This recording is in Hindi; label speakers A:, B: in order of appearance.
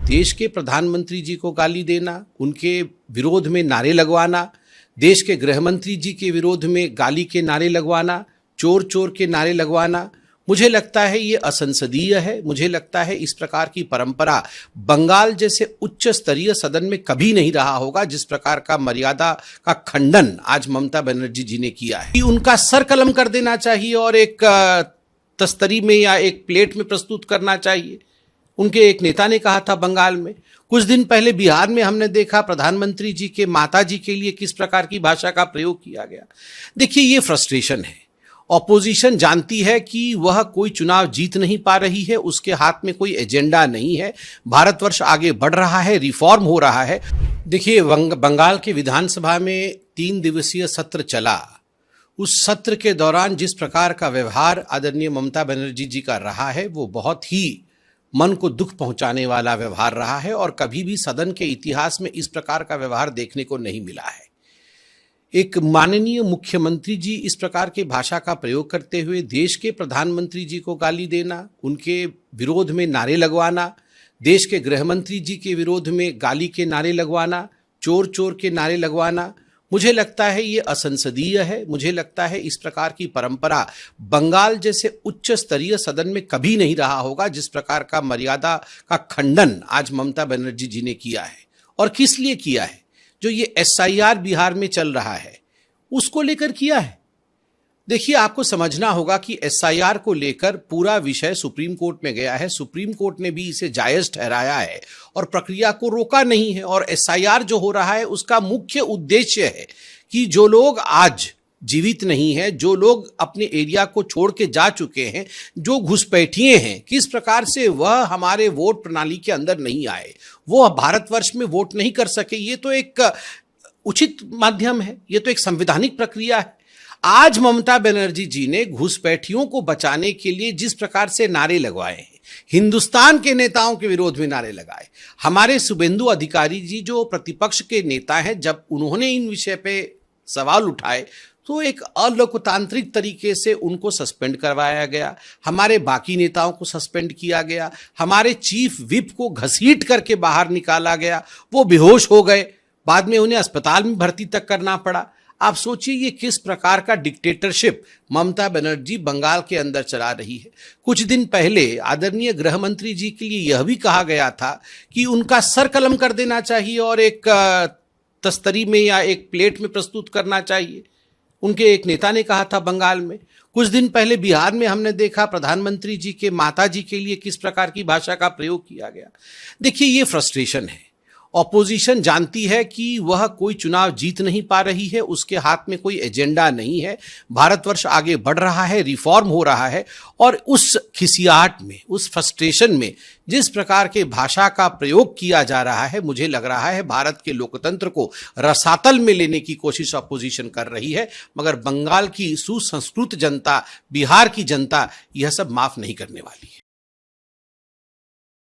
A: देश के प्रधानमंत्री जी को गाली देना, उनके विरोध में नारे लगवाना, देश के गृह मंत्री जी के विरोध में गाली के नारे लगवाना, चोर चोर के नारे लगवाना, मुझे लगता है ये असंसदीय है। मुझे लगता है इस प्रकार की परंपरा बंगाल जैसे उच्च स्तरीय सदन में कभी नहीं रहा होगा, जिस प्रकार का मर्यादा का खंडन आज ममता बनर्जी जी ने किया है। उनका सर कलम कर देना चाहिए और एक तस्तरी में या एक प्लेट में प्रस्तुत करना चाहिए। उनके एक नेता ने कहा था बंगाल में। कुछ दिन पहले बिहार में हमने देखा प्रधानमंत्री जी के माता जी के लिए किस प्रकार की भाषा का प्रयोग किया गया। देखिए, ये फ्रस्ट्रेशन है। ऑपोजिशन जानती है कि वह कोई चुनाव जीत नहीं पा रही है, उसके हाथ में कोई एजेंडा नहीं है। भारतवर्ष आगे बढ़ रहा है, रिफॉर्म हो रहा है। देखिए, बंगाल के विधानसभा में 3 दिवसीय सत्र चला। उस सत्र के दौरान जिस प्रकार का व्यवहार आदरणीय ममता बनर्जी जी का रहा है, वो बहुत ही मन को दुख पहुंचाने वाला व्यवहार रहा है और कभी भी सदन के इतिहास में इस प्रकार का व्यवहार देखने को नहीं मिला है। एक माननीय मुख्यमंत्री जी इस प्रकार के भाषा का प्रयोग करते हुए देश के प्रधानमंत्री जी को गाली देना, उनके विरोध में नारे लगवाना, देश के गृह मंत्री जी के विरोध में गाली के नारे लगवाना, चोर चोर के नारे लगवाना, मुझे लगता है ये असंसदीय है। मुझे लगता है इस प्रकार की परंपरा बंगाल जैसे उच्च स्तरीय सदन में कभी नहीं रहा होगा, जिस प्रकार का मर्यादा का खंडन आज ममता बनर्जी जी ने किया है। और किस लिए किया है? जो ये SIR बिहार में चल रहा है उसको लेकर किया है। देखिए, आपको समझना होगा कि SIR को लेकर पूरा विषय सुप्रीम कोर्ट में गया है। सुप्रीम कोर्ट ने भी इसे जायज ठहराया है और प्रक्रिया को रोका नहीं है। और SIR जो हो रहा है उसका मुख्य उद्देश्य है कि जो लोग आज जीवित नहीं है, जो लोग अपने एरिया को छोड़ के जा चुके हैं, जो घुसपैठिए हैं, किस प्रकार से वह हमारे वोट प्रणाली के अंदर नहीं आए, वो भारतवर्ष में वोट नहीं कर सके। ये तो एक उचित माध्यम है, ये तो एक संवैधानिक प्रक्रिया है। आज ममता बनर्जी जी ने घुसपैठियों को बचाने के लिए जिस प्रकार से नारे लगवाए हैं, हिंदुस्तान के नेताओं के विरोध में नारे लगाए, हमारे शुभेंदु अधिकारी जी जो प्रतिपक्ष के नेता हैं, जब उन्होंने इन विषय पे सवाल उठाए तो एक अलोकतांत्रिक तरीके से उनको सस्पेंड करवाया गया। हमारे बाकी नेताओं को सस्पेंड किया गया। हमारे चीफ विप को घसीट करके बाहर निकाला गया। वो बेहोश हो गए, बाद में उन्हें अस्पताल में भर्ती तक करना पड़ा। आप सोचिए ये किस प्रकार का डिक्टेटरशिप ममता बनर्जी बंगाल के अंदर चला रही है। कुछ दिन पहले आदरणीय गृह मंत्री जी के लिए यह भी कहा गया था कि उनका सर कलम कर देना चाहिए और एक तस्तरी में या एक प्लेट में प्रस्तुत करना चाहिए। उनके एक नेता ने कहा था बंगाल में। कुछ दिन पहले बिहार में हमने देखा प्रधानमंत्री जी के माता जी के लिए किस प्रकार की भाषा का प्रयोग किया गया। देखिए, ये फ्रस्ट्रेशन है। ऑपोजिशन जानती है कि वह कोई चुनाव जीत नहीं पा रही है, उसके हाथ में कोई एजेंडा नहीं है। भारतवर्ष आगे बढ़ रहा है, रिफॉर्म हो रहा है। और उस खिसियाहट में, उस फ्रस्ट्रेशन में जिस प्रकार के भाषा का प्रयोग किया जा रहा है, मुझे लग रहा है भारत के लोकतंत्र को रसातल में लेने की कोशिश ऑपोजिशन कर रही है। मगर बंगाल की सुसंस्कृत जनता, बिहार की जनता यह सब माफ नहीं करने वाली है।